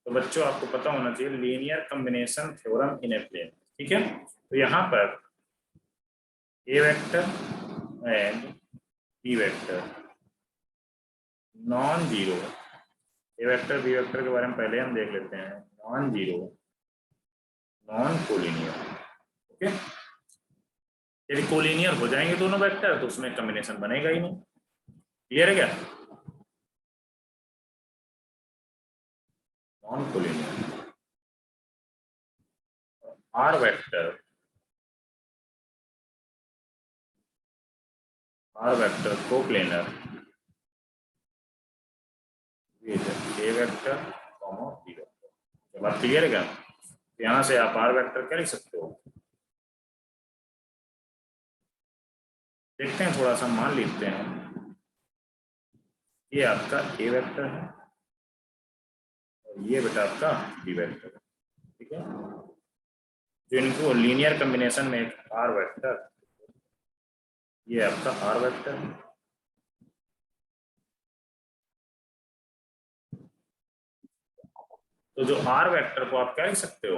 तो बच्चों आपको पता होना चाहिए linear combination theorem in a plane. ठीक है, तो यहाँ पर A vector and B vector non zero, A vector B vector के बारे में पहले हम देख लेते हैं, non zero non collinear. Okay, यदि कोलिनियर हो जाएंगे दोनों वेक्टर तो उसमें कॉम्बिनेशन बनेगा ही नहीं। क्लियर है क्या? Non collinear r vector coplanar a vector comma b vector. बात क्लियर है क्या? यहां से आप आर वेक्टर क्या लिख सकते हो, देखते हैं थोड़ा सा मान लेते हैं। ये आपका ए वेक्टर है और ये बेटा आपका बी वेक्टर है। ठीक है, जो इनको लीनियर कॉम्बिनेशन में एक आर वेक्टर, ये आपका आर वेक्टर है। तो जो आर वेक्टर को आप क्या लिख सकते हो,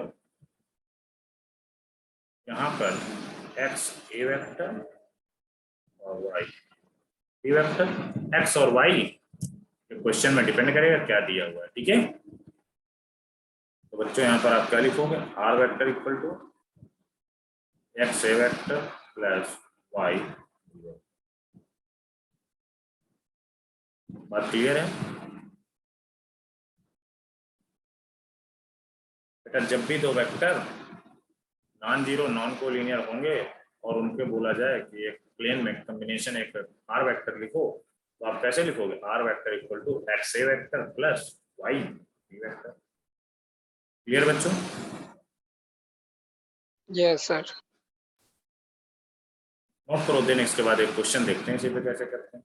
यहाँ पर एक्स ए वेक्टर और वाई बी वेक्टर। एक्स और वाई क्वेश्चन में डिपेंड करेगा क्या दिया हुआ है। ठीक है, तो बच्चों यहाँ पर आप क्या लिखोगे, are vector equal to x A vector plus y. बात क्लियर है बेटा? जब भी दो vector non zero non collinear होंगे और उनके बोला जाए कि एक प्लेन में कॉम्बिनेशन एक आर वेक्टर लिखो, तो आप कैसे लिखोगे, are vector equal to x A vector plus Y B vector. Clear बच्चों? Yes sir. नोट करो, देन इसके बाद एक क्वेश्चन देखते हैं इसी पे कैसे करते हैं।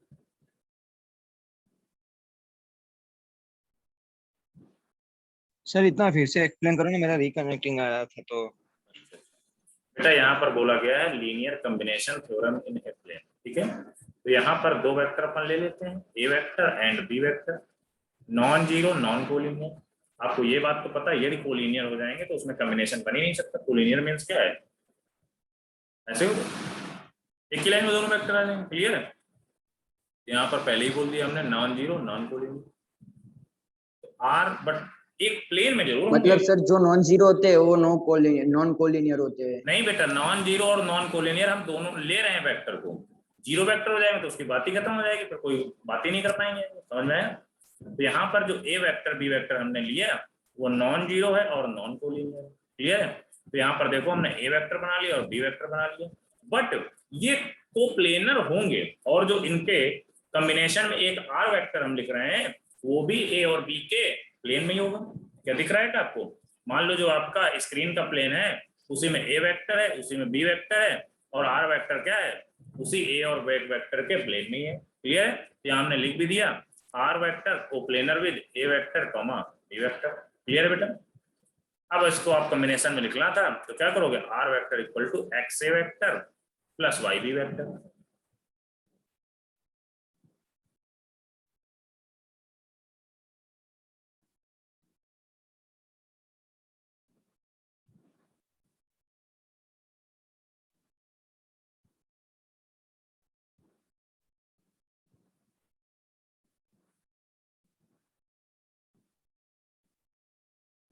सर इतना फिर से एक्सप्लेन करो ना, मेरा रिकनेक्टिंग आया था तो। बेटा यहाँ पर बोला गया है linear combination theorem in a plane. ठीक है, तो यहाँ पर दो वेक्टर अपन ले लेते हैं, A vector and B vector, non zero non collinear. आपको ये बात तो पता है यदि कोलिनियर हो जाएंगे तो उसमें कॉम्बिनेशन बन ही नहीं सकता। कोलिनियर मींस क्या है, ऐसे हो एक ही लाइन में दोनों वेक्टर आ जाएंगे। क्लियर है? यहाँ पर पहले ही बोल दिया हमने non zero non collinear. R but एक प्लेन में जरूर मतलब सर जो नॉन जीरो होते हैं वो नॉन कोलिनियर होते हैं। नहीं बेटा, नॉन जीरो और नॉन कोलिनियर हम दोनों ले रहे हैं वेक्टर को। जीरो वेक्टर हो जाएगा तो उसकी बात ही खत्म हो जाएगी, फिर कोई बात ही नहीं कर पाएंगे। समझ में आया? तो यहाँ पर जो ए वेक्टर बी वेक्टर हमने लिया वो नॉन जीरो है और नॉन कोलिनियर। क्लियर है? तो यहाँ पर देखो हमने ए वेक्टर बना लिया और बी वेक्टर बना लिया, बट ये कोप्लेनर होंगे और जो इनके कॉम्बिनेशन में एक आर वेक्टर हम लिख रहे हैं वो भी ए और बी के प्लेन में ही होगा। क्या दिख रहा है आपको? मान लो जो आपका स्क्रीन का प्लेन है उसी में ए वेक्टर है, उसी में बी वेक्टर है और आर वेक्टर क्या है, उसी ए और वेक्टर के प्लेन में ही है। क्लियर है? यहाँ हमने लिख भी दिया r vector coplanar with a vector comma b vector. Clear है बेटा? अब इसको आप कॉम्बिनेशन में लिखना था तो क्या करोगे, r vector equal to x A vector plus Y B vector.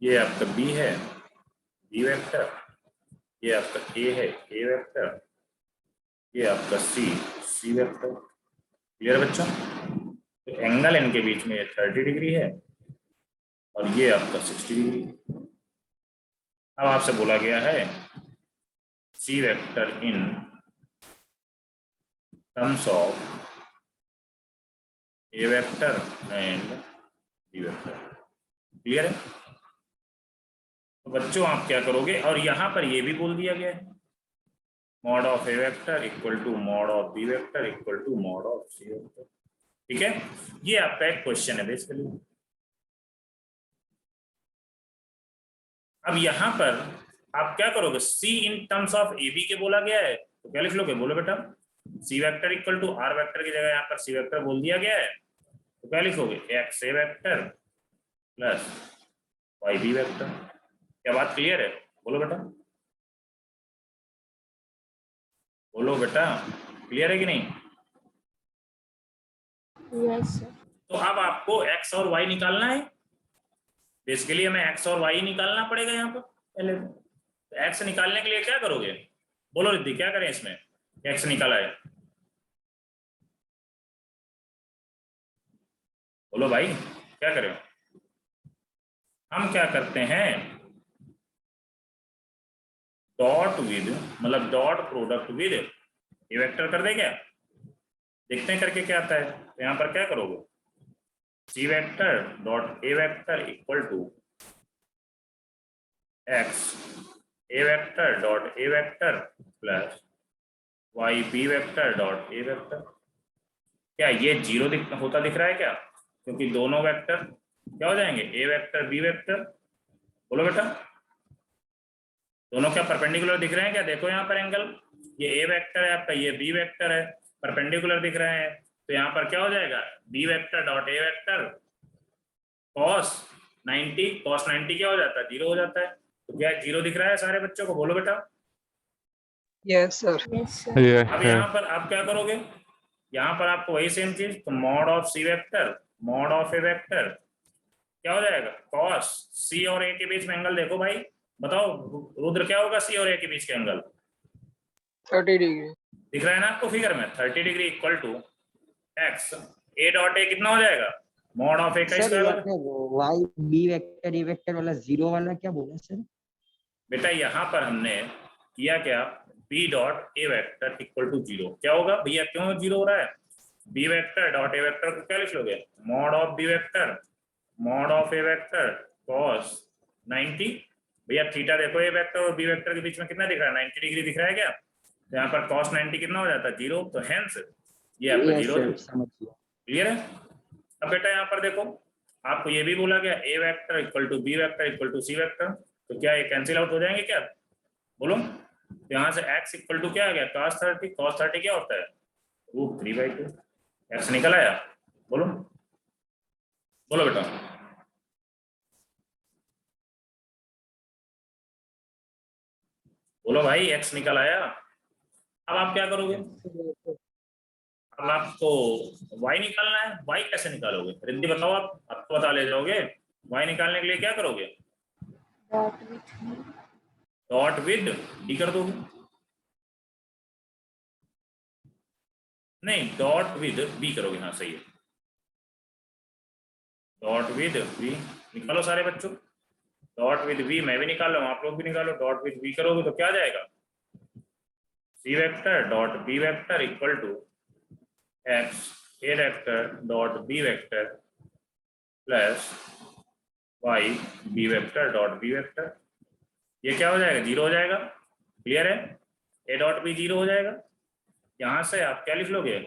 ये आपका बी है बी वेक्टर, ये आपका ए है ए वेक्टर, ये आपका सी वेक्टर। क्लियर बच्चों? तो एंगल इनके बीच में 30 डिग्री है और ये आपका 60 डिग्री। अब आपसे बोला गया है C vector in terms of A vector and B vector. Clear है? तो बच्चों आप क्या करोगे, और यहां पर ये भी बोल दिया गया है mod of A vector equal to mod of B vector equal to mod of c vector. ठीक है, ये आपका एक क्वेश्चन है बेसिकली। अब यहां पर आप क्या करोगे, C in terms of A B के बोला गया है तो क्या लिख लोगे, बोलो बेटा। C vector equal to R vector की जगह यहाँ पर सी वेक्टर बोल दिया गया है तो क्या लिखोगे, एक्स ए vector plus Y B vector. क्या बात क्लियर है? बोलो बेटा, बोलो बेटा, क्लियर है कि नहीं? Yes sir. तो अब आपको एक्स और वाई निकालना है, बेसिकली हमें एक्स और वाई निकालना पड़ेगा यहाँ पर पहले। तो एक्स निकालने के लिए क्या करोगे? बोलो रिद्धि, क्या करें इसमें? एक्स निकाला है, बोलो भाई क्या करें? हम क्या करते हैं, डॉट विद, मतलब dot product with a vector कर दे क्या? देखते हैं करके क्या आता है। तो यहाँ पर क्या करोगे, C vector dot A vector equal to x A vector dot A vector plus Y B vector dot A vector. क्या ये जीरो होता दिख रहा है क्या? क्योंकि दोनों वेक्टर क्या हो जाएंगे, ए वेक्टर बी वेक्टर। बोलो बेटा, दोनों क्या परपेंडिकुलर दिख रहे हैं क्या? देखो यहाँ पर एंगल, ये ए वेक्टर है आपका, ये बी वेक्टर है, परपेंडिकुलर दिख रहे हैं। तो यहाँ पर क्या हो जाएगा, बी वेक्टर डॉट ए वेक्टर कॉस 90, कॉस 90 क्या हो जाता है, जीरो हो जाता है। तो क्या जीरो दिख रहा है सारे बच्चों को? बोलो बेटा। Yes sir. Yes sir. अब यहाँ पर आप क्या करोगे, यहाँ पर आपको वही सेम चीज, तो mod of c vector mod of A vector क्या हो जाएगा, कॉस सी और ए के बीच में एंगल देखो भाई, बताओ रुद्र क्या होगा सी और ए के बीच के एंगल? 30 डिग्री दिख रहा है ना आपको फिगर में, 30 degree equal to x a dot a कितना हो जाएगा, मॉड ऑफ ए का sir. Square. Y B vector a vector वाला जीरो वाला क्या बोला सर? बेटा यहाँ पर हमने किया क्या, b dot A vector equal to zero. क्या होगा भैया, क्यों जीरो हो रहा है? बी वेक्टर डॉट ए वेक्टर को क्या लिख लोगे, mod of B vector mod of A vector cos 90। भैया थीटा देखो, ए वेक्टर और बी वेक्टर के बीच में कितना दिख रहा है, 90 डिग्री दिख रहा है क्या? तो यहाँ पर कॉस 90 कितना हो जाता है, जीरो। तो हेंस ये आपका यस जीरो। सर, समझ गया। क्लियर है? अब बेटा यहाँ पर देखो, आपको ये भी बोला गया A vector equal to B vector equal to C vector, तो क्या ये कैंसिल आउट हो जाएंगे क्या? बोलो। तो यहाँ से x इक्वल टू क्या आ गया, cos 30 क्या होता है, √3/2। x निकल आया? बोलो, बोलो बेटा। बोलो भाई, x निकल आया। अब आप क्या करोगे, अब आपको y निकालना है। y कैसे निकालोगे रिद्धि, बताओ आप तो बता ले जाओगे। y निकालने के लिए क्या करोगे, dot with dot with D कर दोगे, नहीं डॉट विद बी करोगे, हाँ सही है, डॉट विद बी। निकालो सारे बच्चों, डॉट विद बी, मैं भी निकाल रहा हूँ, आप लोग भी निकालो। डॉट विद बी करोगे तो क्या आ जाएगा, C vector dot B vector equal to x A vector dot B vector plus Y B vector dot B vector. ये क्या हो जाएगा, जीरो हो जाएगा। क्लियर है? ए डॉट बी जीरो हो जाएगा। यहाँ से आप क्या लिख लोगे,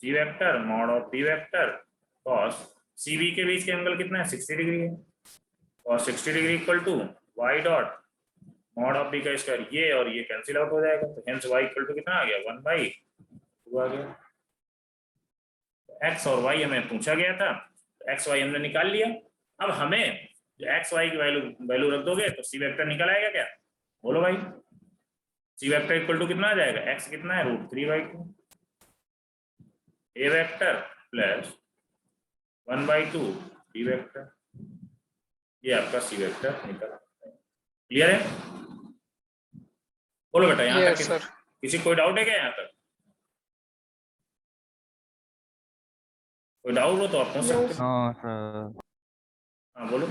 C vector mod of B vector cos C B के बीच के एंगल कितना है, 60 डिग्री है, और 60 degree equal to y dot mod of b का स्क्वायर, ये और ये कैंसिल आउट हो जाएगा। तो हेंस वाई इक्वल टू कितना आ गया, 1/2 आ गया। एक्स और वाई हमें पूछा गया था, तो एक्स वाई हमने निकाल लिया। अब हमें जो एक्स वाई की वैल्यू वैल्यू रख दोगे तो सी वेक्टर निकल आएगा क्या? बोलो भाई, सी वेक्टर इक्वल टू कितना आ जाएगा, एक्स कितना है, √3/2 ए वेक्टर प्लस 1/2 बी वेक्टर। ये आपका सी वेक्टर निकल। क्लियर है? बोलो बेटा यहाँ यस तक सर। किसी कोई डाउट है क्या यहाँ तक? कोई डाउट हो तो आप पूछ सकते हो। हाँ बोलो।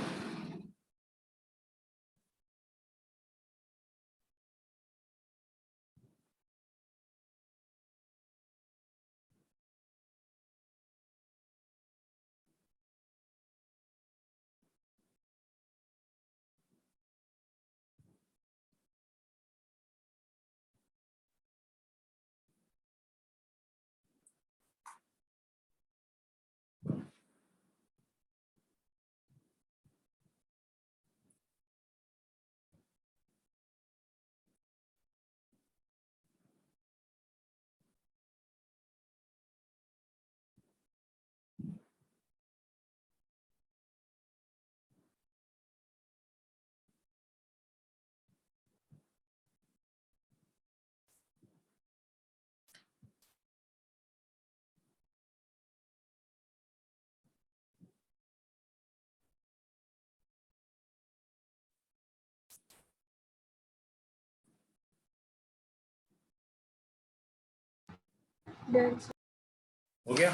हो गया?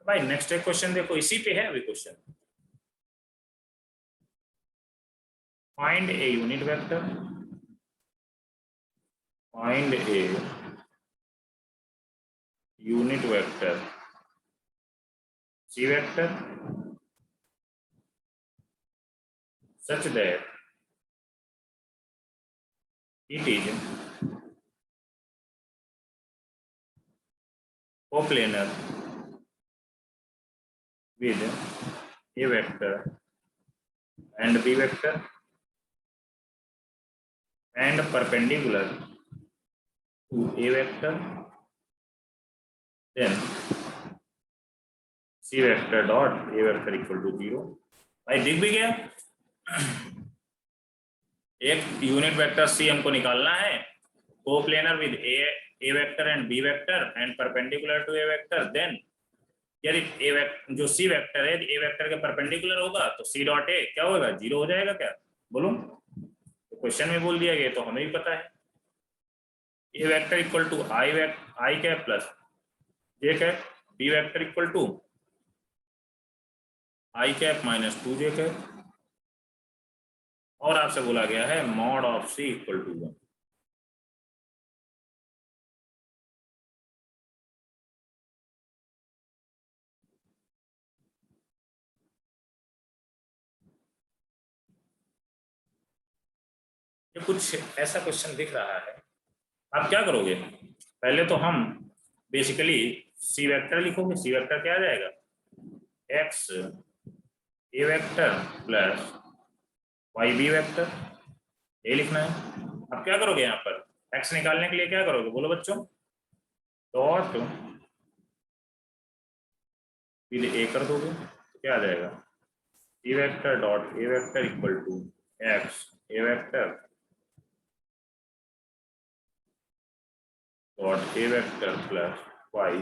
भाई नेक्स्ट एक क्वेश्चन देखो, इसी पे है अभी question. Find a unit vector, find a unit vector C vector such that it is coplanar with A vector and B vector and perpendicular to A vector, then C vector dot A vector equal to 0। भाई दिख भी गया, एक unit vector C हमको निकालना है, coplanar with a vector and B vector and perpendicular to a vector, then यदि a vector जो सी वेक्टर है ए वेक्टर के परपेंडिकुलर होगा तो सी डॉट ए क्या होगा, 0 हो जाएगा क्या? बोलो, तो क्वेश्चन में बोल दिया गया तो हमें भी पता है। A vector equal to I cap plus J cap, B vector equal to I cap minus 2 J cap, और आपसे बोला गया है mod of C equal to 1। ये कुछ ऐसा क्वेश्चन दिख रहा है, आप क्या करोगे? पहले तो हम बेसिकली सी वेक्टर लिखोगे। सी वेक्टर क्या आ जाएगा, एक्स ए vector plus Y B vector, ये लिखना है। अब क्या करोगे यहाँ पर, एक्स निकालने के लिए क्या करोगे, बोलो बच्चों? डॉट फिर ए कर दोगे तो क्या आ जाएगा, C vector dot A vector equal to x A vector dot A vector plus Y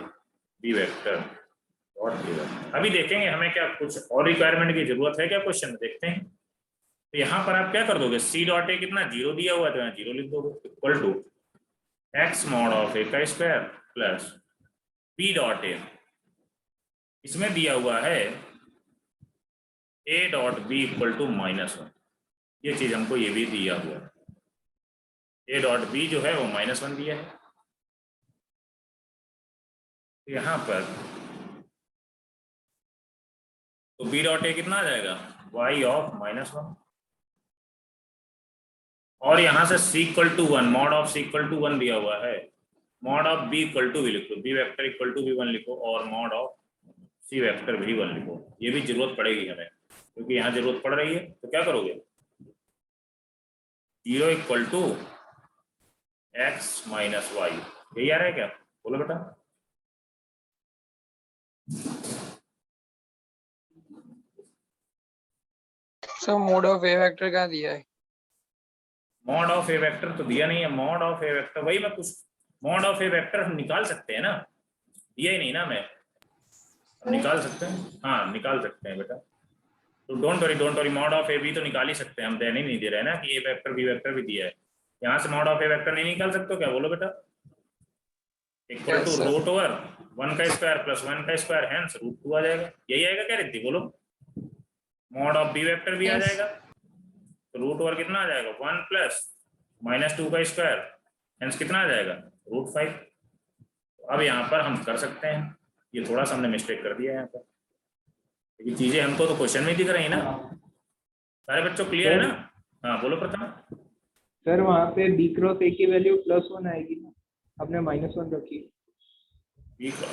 B vector dot A vector. अभी देखेंगे हमें क्या कुछ और रिक्वायरमेंट की जरूरत है क्या क्वेश्चन में, देखते हैं। तो यहाँ पर आप क्या कर दोगे, सी डॉट ए कितना 0 दिया हुआ है तो यहाँ 0 लिख दोगे, equal to X mod of ए का square plus B dot A, इसमें दिया हुआ है ए डॉट बी इक्वल टू -1। ये चीज हमको ये भी दिया हुआ है, ए डॉट बी जो है वो -1 दिया है। यहाँ पर तो बी डॉट ए कितना आ जाएगा, y ऑफ -1, और यहाँ से c equal to 1, mod of c equal to 1 दिया हुआ है, mod of b equal to भी लिखो, b वेक्टर इक्वल टू भी 1 लिखो, और मॉड ऑफ c वेक्टर भी 1 लिखो। ये भी जरूरत पड़ेगी हमें, क्योंकि यहाँ जरूरत पड़ रही है। तो क्या करोगे, 0 equal to x minus y, यही आ रहा है क्या, बोलो बेटा? Sir mod of A vector क्या दिया है? मॉड ऑफ ए वेक्टर तो दिया नहीं है, मॉड ऑफ ए वेक्टर वही मैं कुछ, मॉड ऑफ ए वेक्टर हम निकाल सकते हैं ना, दिया ही नहीं ना मैं, निकाल सकते हैं, हाँ निकाल सकते हैं बेटा। तो don't worry, mod of A b तो निकाल ही सकते हैं हम, देने नहीं दे रहे हैं ना कि ए वेक्टर बी वेक्टर भी दिया है। यहाँ से मॉड ऑफ ए वेक्टर नहीं निकाल सकते हो क्या, बोलो बेटा? इक्वल टू रूट ओवर 1 का स्क्वायर प्लस 1 का स्क्वायर, हेंस √2 आ जाएगा। यही आएगा क्या रिद्धि, बोलो? मॉड ऑफ बी वेक्टर भी आ जाएगा, तो रूट ओवर कितना आ जाएगा, 1 प्लस -2 का स्क्वायर, हेंस कितना आ जाएगा, √5। अब यहाँ पर हम कर सकते हैं, ये थोड़ा सा हमने मिस्टेक कर दिया है यहाँ पर, लेकिन चीजें हमको तो क्वेश्चन में दिख रही है ना। सारे बच्चों क्लियर है ना? हाँ बोलो प्रथम। सर वहाँ पे b क्रॉस a की वैल्यू +1 आएगी ना, आपने -1 रखी।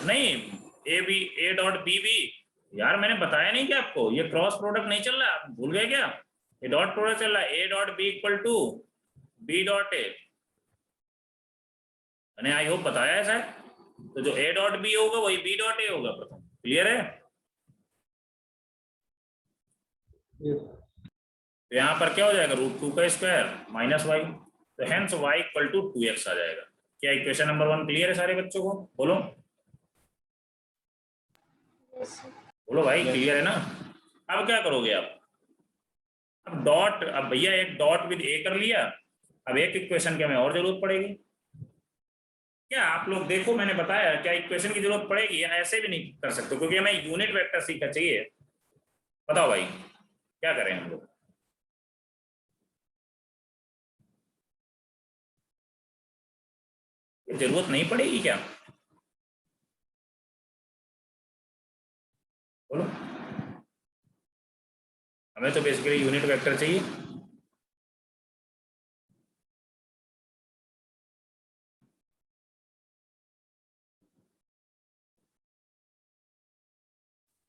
नहीं, ए डॉट बी बी, यार मैंने बताया नहीं क्या आपको, ये क्रॉस प्रोडक्ट नहीं चल रहा, आप भूल गए क्या? ये डॉट प्रोडक्ट चल रहा है, ए dot B equal to b dot a, मैंने आई होप बताया है सर। तो जो ए डॉट बी होगा वही बी डॉट ए होगा प्रथम, क्लियर है? तो यहाँ पर क्या हो जाएगा, √2 का स्क्वायर माइनस वाई, तो hence y equal to 2x आ जाएगा। क्या इक्वेशन नंबर 1 क्लियर है सारे बच्चों को, बोलो? बोलो भाई, क्लियर है ना? अब क्या करोगे आप, अब डॉट, अब भैया एक डॉट विद ए कर लिया, अब एक इक्वेशन की हमें और जरूरत पड़ेगी क्या? आप लोग देखो, मैंने बताया क्या इक्वेशन की जरूरत पड़ेगी या ऐसे भी नहीं कर सकते, क्योंकि हमें यूनिट वेक्टर सीखना चाहिए। बताओ भाई क्या करें हम लोग? जरूरत नहीं पड़ेगी क्या? बोलो। हमें तो बेसिकली यूनिट वेक्टर चाहिए।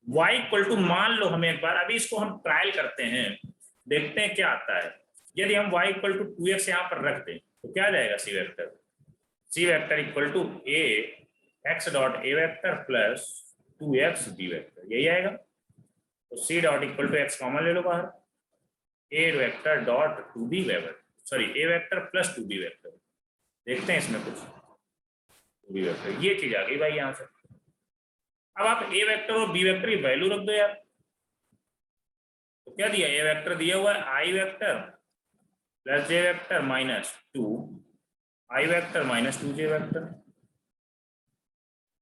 y इक्वल टू, मान लो हमें एक बार, अभी इसको हम ट्रायल करते हैं, देखते हैं क्या आता है। यदि हम y इक्वल टू 2x यहाँ पर रख दें तो क्या आ जाएगा? C vector equal to A X dot A vector plus 2x B vector, यही आएगा। तो C dot equal to X common ले लो बाहर, A vector dot two B vector, sorry A vector plus two B vector, देखते हैं इसमें कुछ। टू बी वेक्टर, ये चीज आ गई भाई यहाँ से। अब आप ए वेक्टर और बी वेक्टर की वैल्यू रख दो यार। तो क्या दिया? ए वेक्टर दिया हुआ है आई वेक्टर प्लस जे वेक्टर माइनस 2 आई वेक्टर माइनस 2 जे वेक्टर।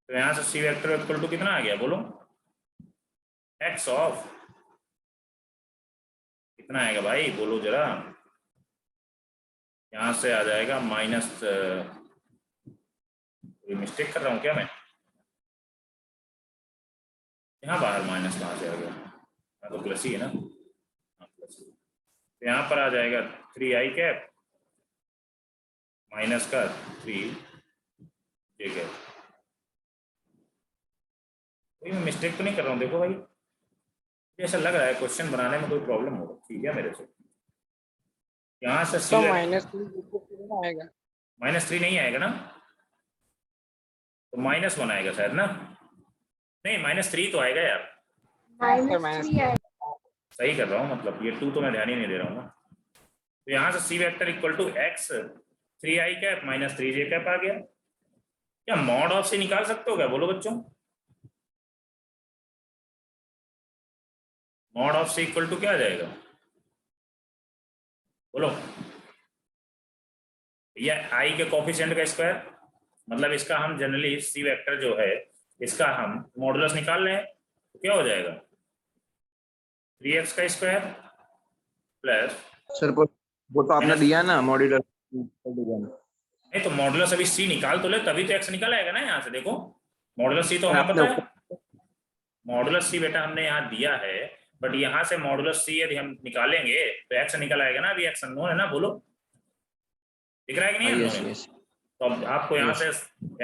तो यहां से सी वेक्टर इक्वल टू कितना आ गया बोलो? एक्स ऑफ कितना आएगा भाई बोलो जरा? यहां से आ जाएगा माइनस, मिस्टेक कर रहा हूं क्या मैं? यहाँ बाहर माइनस कहाँ से आ गया? यहाँ तो प्लस ही है ना। हाँ प्लस। तो यहाँ पर आ जाएगा 3i कैप माइनस का 3j कैप। कोई मैं मिस्टेक तो नहीं कर रहा हूँ? देखो भाई, ऐसा लग रहा है क्वेश्चन बनाने में कोई प्रॉब्लम हो रही है क्या मेरे से? यहाँ से तो -3 आएगा। -3 नहीं आएगा ना, तो -1 आएगा शायद ना। नहीं -3 तो आएगा यार। सर -3 सही कर रहा हूँ, मतलब ये 2 तो मैं ध्यान ही नहीं दे रहा हूँ ना। तो यहाँ से C vector equal to X 3i cap minus 3j cap आ गया। क्या मॉड ऑफ से निकाल सकते हो क्या बोलो बच्चों? मॉड ऑफ से इक्वल टू क्या आ जाएगा बोलो? या आई के कोफिशिएंट का स्क्वायर, मतलब इसका हम जनरली सी वेक्टर जो है इसका हम मॉडुलस निकाल रहे हैं, तो क्या हो जाएगा? 3x का स्क्वायर प्लस, सर वो तो आपने दिया ना मॉड्यूलर। नहीं तो मॉडुलस अभी सी निकाल तो ले, तभी तो x निकल आएगा ना यहाँ से। देखो मॉडुलस सी तो हमें पता है, मॉडुलस सी बेटा हमने यहाँ दिया है, बट यहाँ से मॉडुलस सी यदि हम निकालेंगे तो x निकल आएगा ना। अभी x अननोन है ना, बोलो दिख रहा है कि नहीं यस अननोन है? यस तो अब आपको यहाँ यस से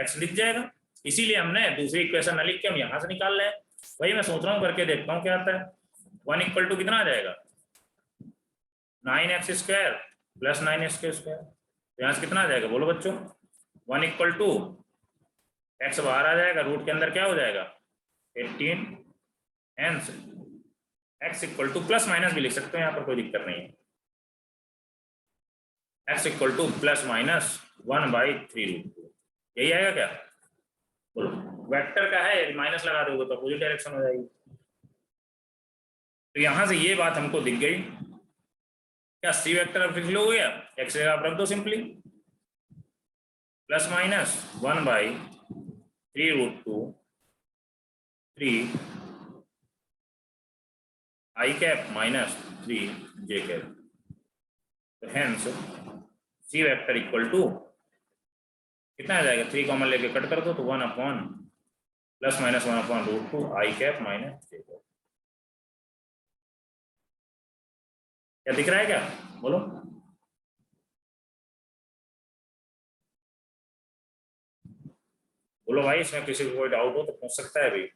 x दिख जाएगा, इसीलिए हमने दूसरी इक्वेशन न लिख के हम यहाँ से निकाल रहे हैं। वही मैं सोच रहा हूँ, करके देखता हूँ क्या आता है। 1 इक्वल टू कितना आ जाएगा? 9x स्क्वायर प्लस 9x के स्क्वायर। तो यहाँ से कितना आ जाएगा बोलो बच्चों? 1 इक्वल टू एक्स बाहर आ जाएगा, रूट के अंदर क्या हो जाएगा? 18, hence x equal two plus minus भी लिख सकते हैं, यहाँ पर कोई दिक्कत नहीं है। X equal two plus minus 1/3√2, यही आएगा क्या बोलो? वेक्टर का है, माइनस लगा दोगे तो अपोजिट डायरेक्शन हो जाएगी। तो यहां से ये बात हमको दिख गई। क्या सी वेक्टर अब लिख लो गया? एक्स जगह आप रख दो simply, plus minus 1/3√2 3 i cap minus 3j cap. तो hence c vector equal to कितना आ जाएगा? 3 कॉमन लेके कट कर दो तो 1 अपॉन प्लस माइनस 1/√2 आई कैप माइनस j कैप। क्या दिख रहा है क्या बोलो? बोलो भाई, इसमें किसी को कोई डाउट हो तो पूछ सकता है अभी।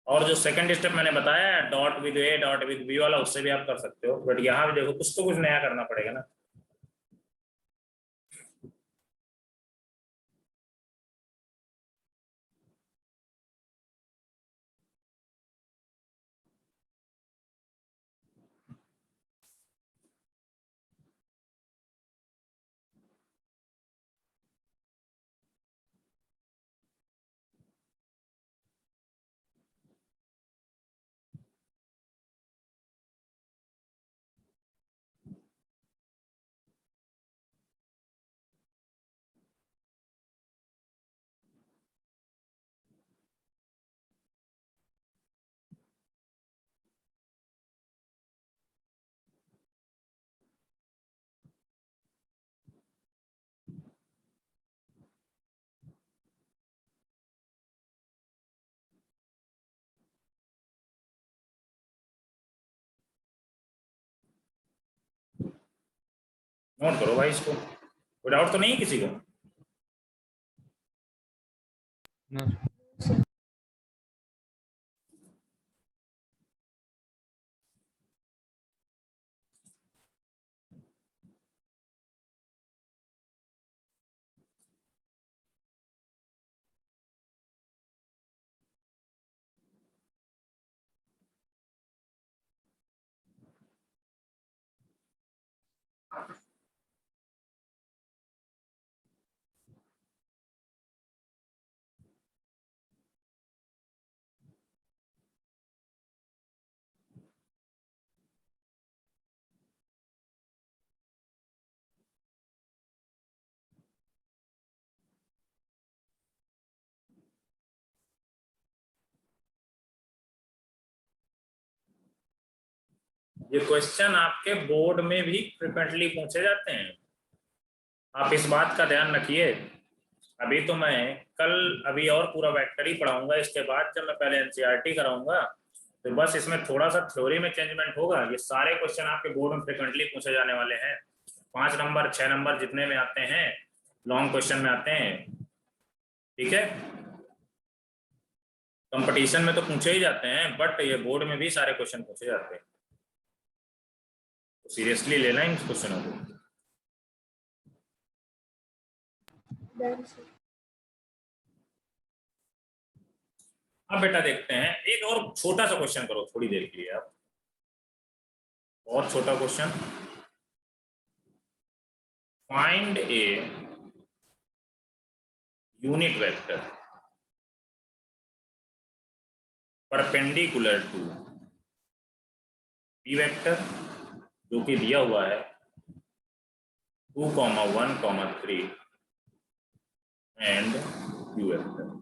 और जो सेकंड स्टेप मैंने बताया है dot with a dot with b वाला, उससे भी आप कर सकते हो, बट यहाँ भी देखो कुछ तो कुछ नया करना पड़ेगा ना। नोट करो भाई इसको, कोई डाउट तो नहीं है किसी को? ये क्वेश्चन आपके बोर्ड में भी फ्रिक्वेंटली पूछे जाते हैं, आप इस बात का ध्यान रखिए। अभी तो मैं कल अभी और पूरा वेक्टर ही पढ़ाऊंगा, इसके बाद जब मैं पहले एनसीईआरटी कराऊंगा तो बस इसमें थोड़ा सा थ्योरी में चेंजमेंट होगा। ये सारे क्वेश्चन आपके बोर्ड में फ्रिक्वेंटली पूछे जाने वाले हैं, 5 नंबर 6 नंबर जितने में आते हैं लॉन्ग क्वेश्चन में आते हैं, ठीक है। कंपटीशन में तो पूछे ही जाते हैं, बट ये बोर्ड में भी सारे क्वेश्चन पूछे जाते हैं, तो सीरियसली लेना इन क्वेश्चनों को। अब बेटा देखते हैं एक और छोटा सा क्वेश्चन करो थोड़ी देर के लिए आप, बहुत छोटा question. Find a unit vector perpendicular to p vector जो कि दिया हुआ है 2, 1, 3 एंड क्यू वेक्टर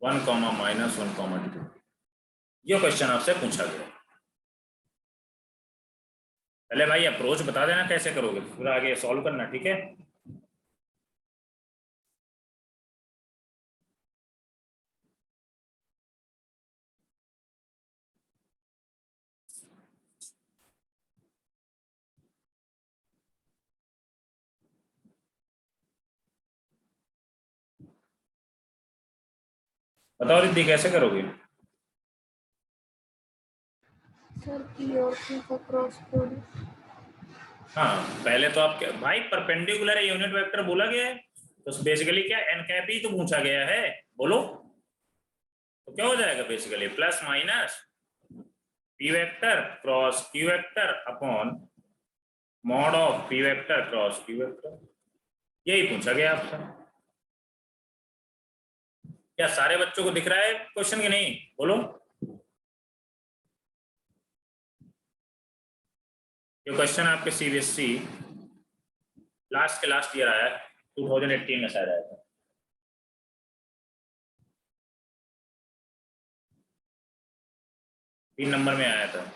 1, -1, 2। ये क्वेश्चन आपसे पूछा गया। पहले भाई अप्रोच बता देना कैसे करोगे, फिर आगे सॉल्व करना, ठीक है। बताओ रिद्धि कैसे करोगे? सर पी और क्यू का क्रॉस प्रोडक्ट। हाँ पहले तो आप भाई परपेंडिकुलर यूनिट वेक्टर बोला गया है, तो बेसिकली क्या एन कैप ही तो पूछा गया है, बोलो तो क्या हो जाएगा basically plus minus P vector cross Q vector upon mod of P vector cross Q vector, यही पूछा गया आपसे। क्या सारे बच्चों को दिख रहा है क्वेश्चन की नहीं, बोलो। ये क्वेश्चन आपके सीबीएसई लास्ट के लास्ट ईयर आया है, 2018 में शायद आया था। 3 नंबर में आया था।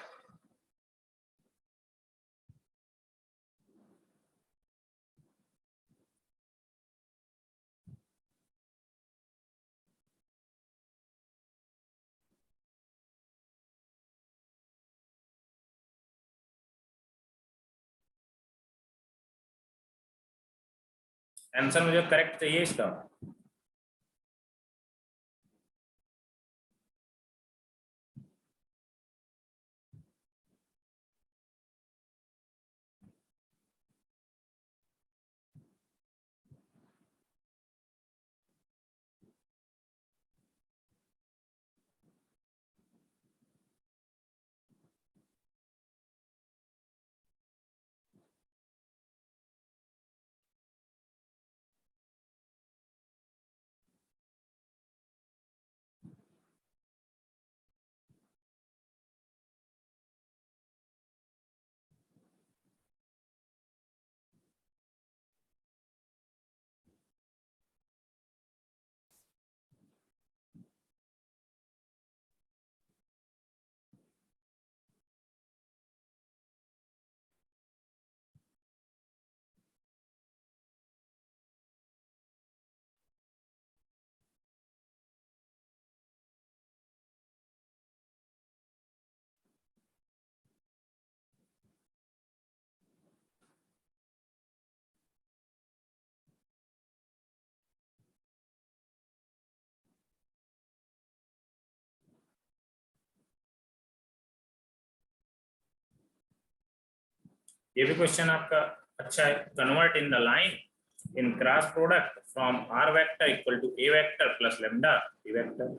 आंसर मुझे करेक्ट चाहिए इसका। ये भी क्वेश्चन आपका अच्छा है। Convert in the line in cross product from r vector equal to a vector plus lambda b vector.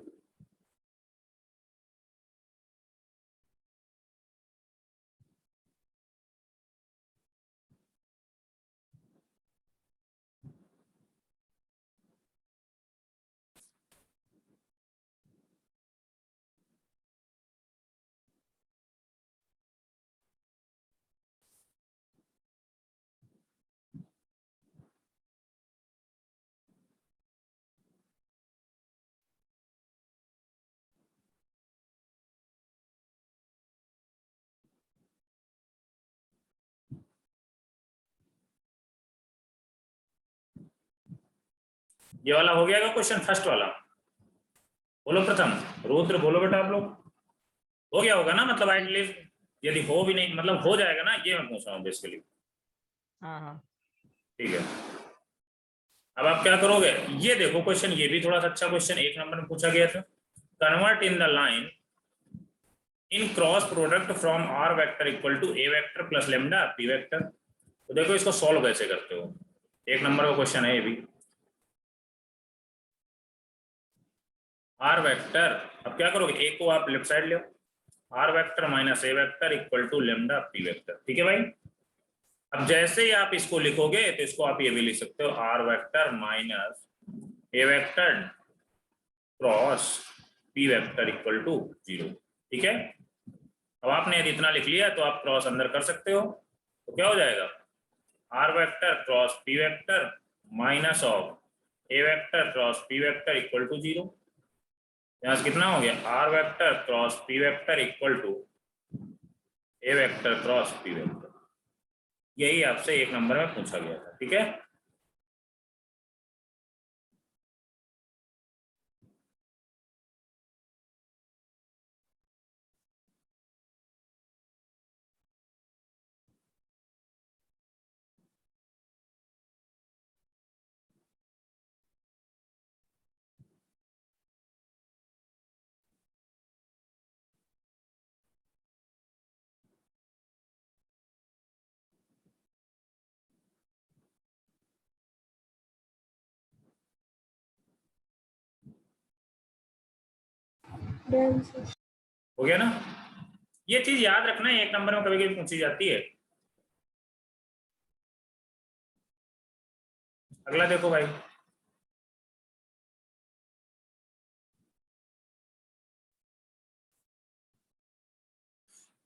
ये वाला हो गया क्वेश्चन फर्स्ट वाला। बोलो प्रथम, रुद्र बोलो बेटा आप लोग। हो गया होगा ना, मतलब एटलीस्ट यदि हो भी नहीं मतलब हो जाएगा ना, ये मैं पूछ रहा हूँ बेसिकली। हाँ ठीक है, अब आप क्या करोगे, ये देखो क्वेश्चन, ये भी थोड़ा सा अच्छा क्वेश्चन 1 नंबर में पूछा गया था। Convert in the line in cross product from r vector equal to a vector plus lambda p vector. तो देखो इसको सॉल्व कैसे करते हो, 1 नंबर का क्वेश्चन है ये भी। आर वेक्टर, अब क्या करोगे, ए को आप लेफ्ट साइड लो, r vector minus A vector equal to lambda p vector. ठीक है भाई, अब जैसे ही आप इसको लिखोगे तो इसको आप ये भी लिख सकते हो, r vector minus A vector cross P vector equal to 0। ठीक है, अब आपने यदि इतना लिख लिया तो आप क्रॉस अंदर कर सकते हो, तो क्या हो जाएगा, r vector cross P vector minus of A vector cross P vector equal to 0। यहाँ से कितना हो गया, r vector cross P vector equal to a vector cross P vector. यही आपसे 1 नंबर में पूछा गया था। ठीक है, डन सर। हो गया ना। ये चीज याद रखना है, 1 नंबर में कभी कभी पूछी जाती है। अगला देखो भाई,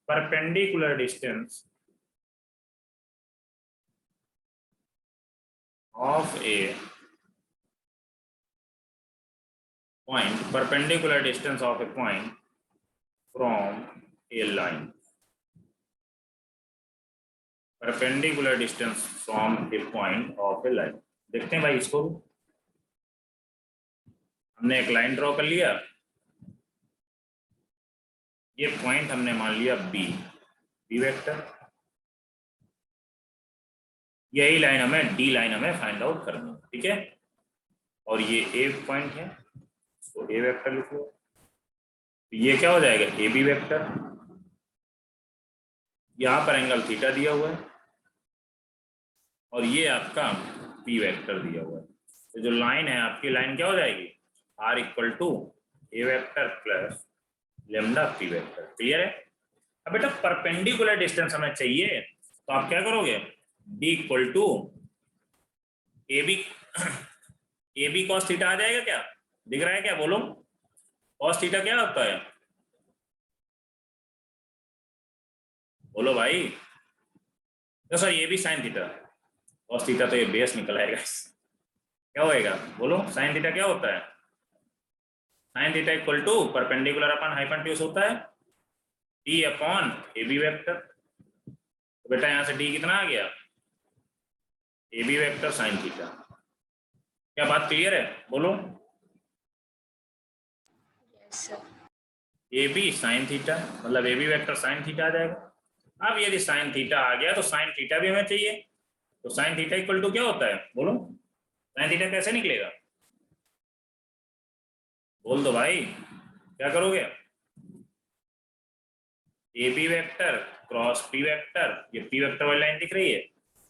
perpendicular distance of a point, perpendicular distance of a point from a line, perpendicular distance from a point of a line। देखते हैं भाई इसको, हमने एक लाइन ड्रॉ कर लिया, ये पॉइंट हमने मान लिया बी, बी वेक्टर, यही लाइन हमें डी लाइन हमें फाइंड आउट करनी है। ठीक है, और ये ए पॉइंट है, तो ए वेक्टर लिख लो, ये क्या हो जाएगा, ए बी वेक्टर। यहाँ पर एंगल थीटा दिया हुआ है और ये आपका पी वेक्टर दिया हुआ है। तो जो लाइन है आपकी, लाइन क्या हो जाएगी, r equal to a vector plus lambda p vector. Clear है। अब बेटा परपेंडिकुलर डिस्टेंस हमें चाहिए, तो आप क्या करोगे, D equal to A B cos theta आ जाएगा। क्या दिख रहा है, क्या बोलो, कॉस थीटा क्या होता है, बोलो भाई। तो सर ये भी साइन थीटा, कॉस थीटा तो ये बेस निकल आएगा, क्या होएगा बोलो, साइन थीटा क्या होता है, sine theta equal to perpendicular upon hypotenuse होता है T upon A B vector. तो बेटा यहाँ से डी कितना आ गया, A B vector sine theta. क्या बात क्लियर है, बोलो। Yes sir. A B sine theta मतलब A B vector sine theta आ जाएगा। अब यदि साइन थीटा आ गया तो साइन थीटा भी हमें चाहिए, तो साइन थीटा इक्वल टू क्या होता है, बोलो, साइन थीटा कैसे निकलेगा, बोल दो भाई, क्या करोगे, a B vector cross P vector, ये पी वेक्टर वाली लाइन दिख रही है,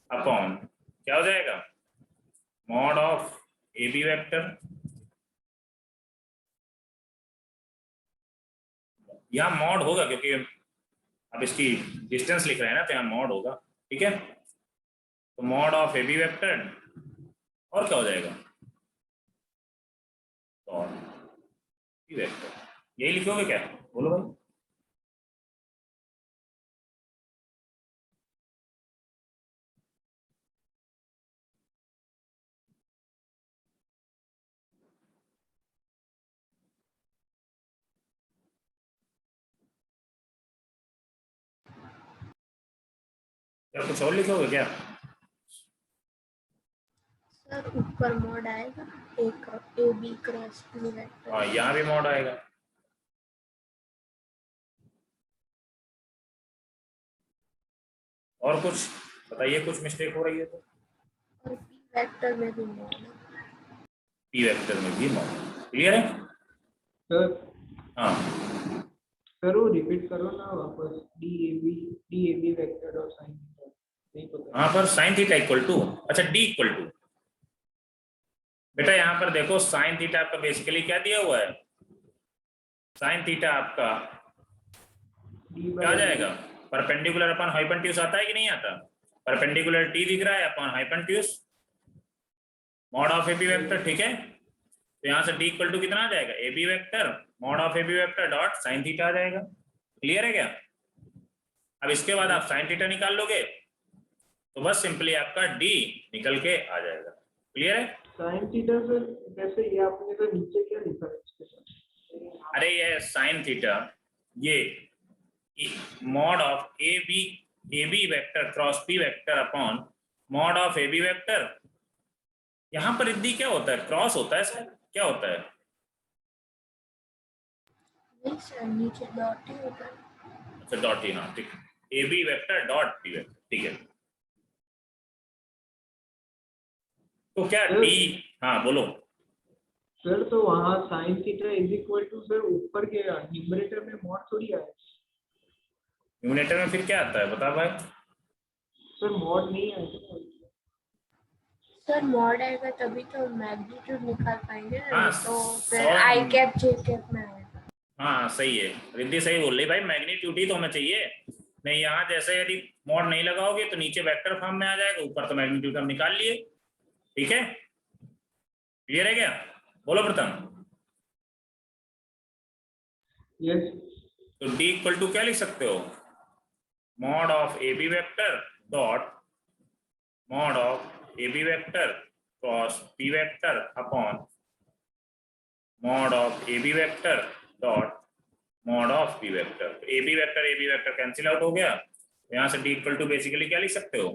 अपॉन क्या हो जाएगा mod of A B vector, यहाँ मॉड होगा क्योंकि अब इसकी डिस्टेंस लिख रहे हैं ना, तो यहाँ मॉड होगा, ठीक है। तो mod of A B vector और क्या हो जाएगा और बी वेक्टर, यही लिखोगे क्या, बोलो भाई। क्या कुछ और लिखोगे क्या? सर ऊपर मॉड आएगा a b cross b vector. हाँ, यहाँ भी मॉड आएगा। और कुछ बताइए, कुछ मिस्टेक हो रही है तो। और पी वेक्टर में भी मॉड है। पी वेक्टर में भी मॉड, क्लियर है? सर हाँ सर वो रिपीट करो ना वापस, डी ए बी वेक्टर और साइन थीटा, नहीं पता। यहाँ पर साइन थीटा इक्वल टू, अच्छा डी इक्वल टू, बेटा यहाँ पर देखो साइन थीटा आपका बेसिकली क्या दिया हुआ है, साइन थीटा आपका क्या आ जाएगा परपेंडिकुलर अपॉन हाइपोटेन्यूज आता है कि नहीं आता, परपेंडिकुलर टी दिख रहा है upon hypotenuse mod of A B vector, ठीक है। तो यहाँ से डी इक्वल टू कितना आ जाएगा A B vector mod of A B vector dot sine theta आ जाएगा, क्लियर है क्या? अब इसके बाद आप साइन थीटा निकाल लोगे तो बस सिंपली आपका डी निकल के आ जाएगा, क्लियर है? साइन थीटा सर वैसे ये आपने तो नीचे क्या लिखा है इसके साथ? अरे ये साइन थीटा ये mod of A B vector cross P vector upon mod of A B vector, यहाँ पर इद्दी क्या होता है, क्रॉस होता है सर, क्या होता है? नहीं सर नीचे डॉट ही होता है। अच्छा डॉट ही, हाँ ठीक है, A B vector dot P vector, ठीक है। तो क्या डी, हाँ बोलो। सर तो वहाँ sine theta is equal to sir ऊपर के न्यूमरेटर में मॉड थोड़ी आया, न्यूमरेटर में फिर क्या आता है बता भाई? सर मॉड नहीं आया। सर मॉड आएगा तभी तो मैग्नीट्यूड निकाल पाएंगे ना, हाँ, तो फिर सौ- आई कैप जे कैप में आएगा। हाँ सही है, रिद्धि सही बोल रही भाई, मैग्नीट्यूड ही तो हमें चाहिए। नहीं यहाँ जैसे यदि मॉड नहीं लगाओगे तो नीचे वेक्टर फॉर्म में आ जाएगा, ऊपर तो मैग्नीट्यूड हम निकाल लिए, ठीक है, क्लियर है क्या? बोलो प्रथम। यस तो डी इक्वल टू क्या लिख सकते हो, mod of A B vector dot mod of A B vector cross P vector upon mod of A B vector dot mod of P vector, a B vector cancel out हो गया, तो यहाँ से D equal to basically क्या लिख सकते हो,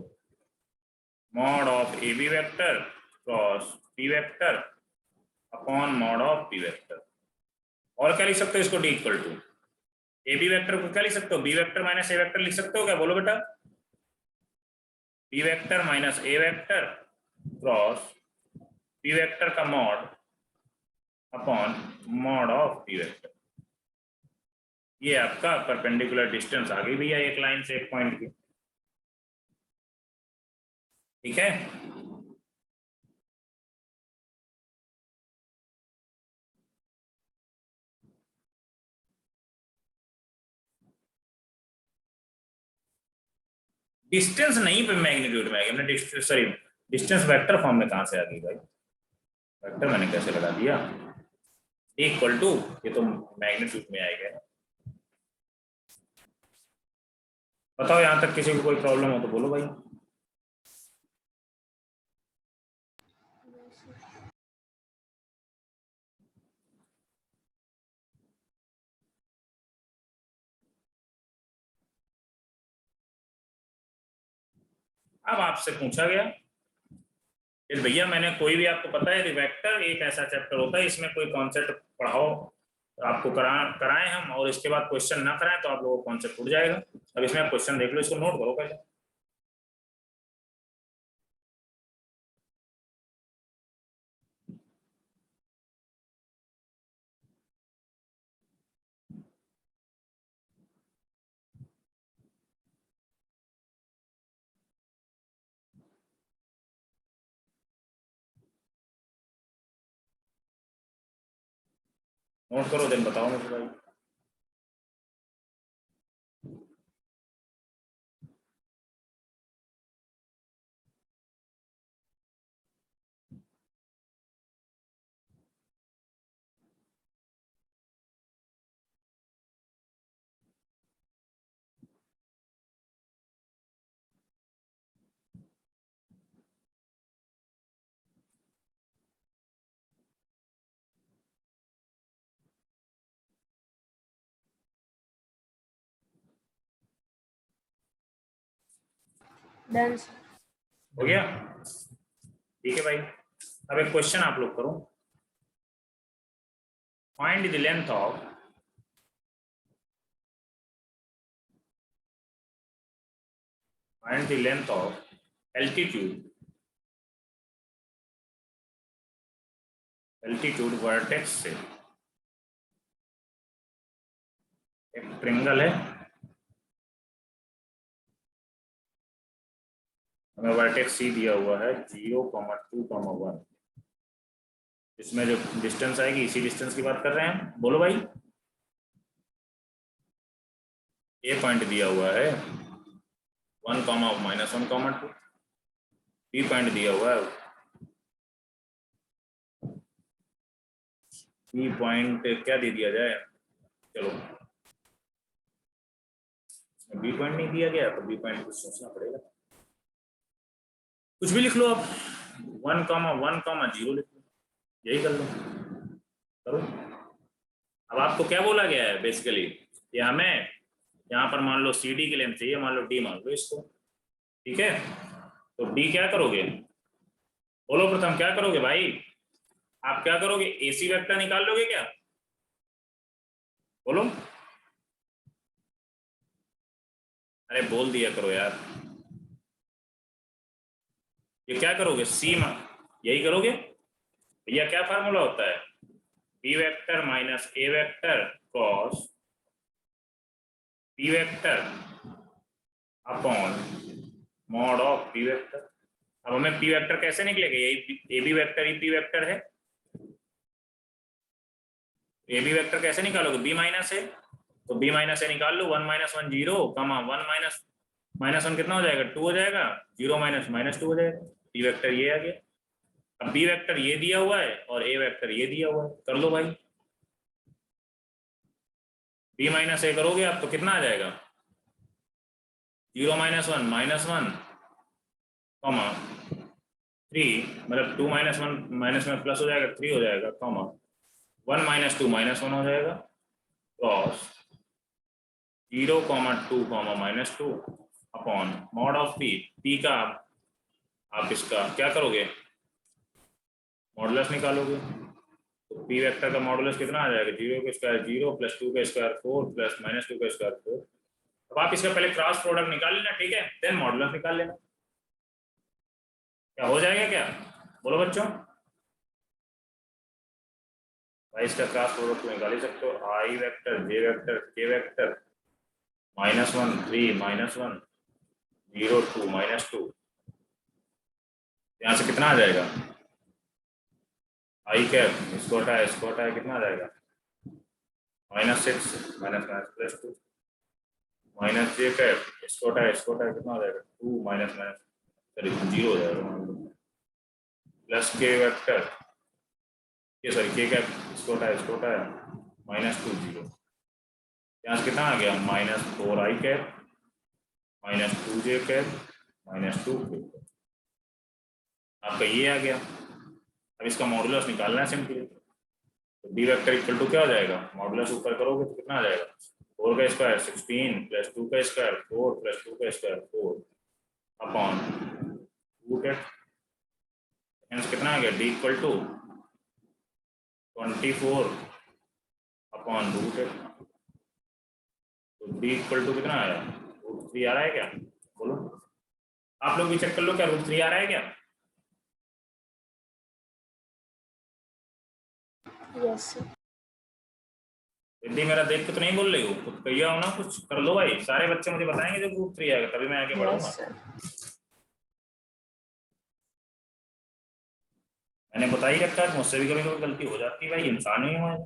mod of A B vector cross P vector upon mod of P vector. और क्या लिख सकते हो इसको d equal to, A B vector को क्या लिख सकते हो, बी वेक्टर माइनस ए वेक्टर लिख सकते हो क्या, बोलो बेटा? बी वेक्टर माइनस ए वेक्टर क्रॉस पी वेक्टर का mod upon mod of P vector, ये आपका परपेंडिकुलर डिस्टेंस आ गई भैया एक लाइन से एक पॉइंट की, ठीक है। डिस्टेंस नहीं पे मैग्नीट्यूड में आ गया, हमने distance sorry distance vector form में कहां से आ गई भाई, वेक्टर मैंने कैसे लगा दिया, इक्वल टू ये तो मैग्नीट्यूड में आएगा। बताओ यहां तक किसी को कोई प्रॉब्लम हो तो बोलो भाई। अब आपसे पूछा गया फिर भैया मैंने कोई भी आपको पता है वेक्टर एक ऐसा चैप्टर होता है इसमें कोई कॉन्सेप्ट पढ़ाओ आपको कराएं हम, और इसके बाद क्वेश्चन ना कराएं तो आप लोगों को कॉन्सेप्ट उड़ जाएगा। अब इसमें क्वेश्चन देख लो, इसको नोट करो पहले। नोट करो देन बताओ मुझे भाई। डन। हो गया? ठीक है भाई। अब एक क्वेश्चन आप लोग करो। Find the length of altitude vertex से। एक ट्रिंगल है, हमें वर्टेक्स सी दिया हुआ है 0, 2, 1। इसमें जो डिस्टेंस आएगी इसी डिस्टेंस की बात कर रहे हैं। बोलो भाई। ए पॉइंट दिया हुआ है 1, -1, 2। बी पॉइंट दिया हुआ है, बी पॉइंट क्या दे दिया जाए, चलो बी पॉइंट नहीं दिया गया तो बी पॉइंट कुछ सोचना पड़ेगा। कुछ भी लिख लो आप, 1, 1, 0 लिख लो, यही कर लो, करो। अब आपको क्या बोला गया है बेसिकली कि हमें यहाँ पर मान लो सी डी की लेंथ चाहिए, मान लो डी मान लो इसको, ठीक है। तो डी क्या करोगे, बोलो प्रथम क्या करोगे भाई, आप क्या करोगे, एसी वेक्टर निकाल लोगे क्या, बोलो। अरे बोल दिया करो यार, ये क्या करोगे, सी यही करोगे भैया। क्या फार्मूला होता है, B vector minus A vector cross P vector upon mod of P vector. अब हमें पी वेक्टर कैसे निकलेगा, यही ए बी वेक्टर ही पी वेक्टर है। ए बी वेक्टर कैसे निकालोगे, बी माइनस ए, तो बी माइनस ए निकाल लो, 1 -1 0, 1 -1 कितना हो जाएगा, 2 हो जाएगा, 0 -2 हो जाएगा, पी वेक्टर ये आ गया। अब बी वेक्टर ये दिया हुआ है और ए वेक्टर ये दिया हुआ है, कर लो भाई। बी माइनस ए करोगे आप तो कितना आ जाएगा, 0 -1 -1, 3, मतलब 2 -1 माइनस में प्लस हो जाएगा 3 हो जाएगा, 1 -2 -1 हो जाएगा, cross 0, 2, -2 upon mod of P. P का आप इसका क्या करोगे, मॉडुलस निकालोगे, तो पी वेक्टर का मॉडुलस कितना आ जाएगा, 0 का स्क्वायर 0 + 2 का स्क्वायर 4 + -2 का स्क्वायर 4। अब आप इसका पहले क्रॉस प्रोडक्ट निकाल लेना, ठीक है, देन मॉडुलस निकाल लेना। क्या हो जाएगा क्या, बोलो बच्चों। भाई इसका क्रॉस प्रोडक्ट तो निकाल ही सकते हो, आई वेक्टर जे वेक्टर के वेक्टर -1 3 -1 0 2 -2, यहाँ से कितना आ जाएगा, आई कैप इसको हटाए कितना आ जाएगा, -6 -2 माइनस जे कैप इसको हटाए कितना आ जाएगा, 2 सॉरी 0 हो जाएगा, प्लस के वेक्टर ये सॉरी के कैप इसको हटाए -2 0, यहाँ से कितना आ गया, -4 आई कैप -2 जे कैप -2 के कैप, आपका ये आ गया। अब इसका मॉडुलस निकालना है सिंपली, तो बी वेक्टर इक्वल टू क्या हो जाएगा, मॉडुलस ऊपर करोगे तो कितना आ जाएगा, 4 का स्क्वायर 16 + 2 का स्क्वायर 4 + 2 का स्क्वायर 4 अपॉन रूट एट, कितना आ गया, d equal to 24 upon root eight, तो डी इक्वल टू कितना आया, √3 आ रहा है क्या, बोलो। आप लोग भी चेक कर लो क्या √3 आ रहा है क्या, यस सर। हिंदी मेरा देख के तो नहीं बोल रही हो, कुछ कहिए हो ना, कुछ कर लो भाई, सारे बच्चे मुझे बताएंगे जब √3 आएगा तभी मैं आगे बढ़ूंगा। Yes sir. मैंने बता ही रखा है, मुझसे भी कभी कभी गलती हो जाती है भाई, इंसान ही हूँ मैं।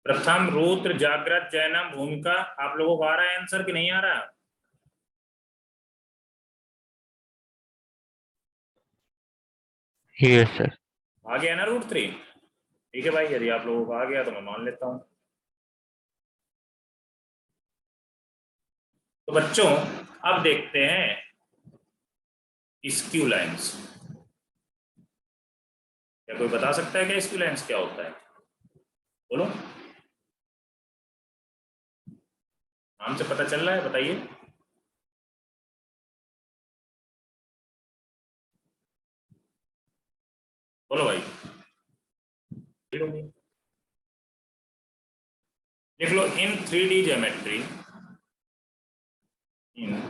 प्रथम, रुद्र, जागृत, जैनम, भूमिका। आप लोगों को आ रहा है आंसर कि नहीं आ रहा? Yes sir. आ गया ना √3? ठीक है भाई, यदि आप लोगों को आ गया तो मैं मान लेता हूं। तो बच्चों अब देखते हैं स्क्यू लाइंस। क्या कोई बता सकता है क्या स्क्यू लाइंस क्या होता है? बोलो, नाम से पता चल रहा है, बताइए। बोलो भाई, लिख लो इन 3D ज्योमेट्री, इन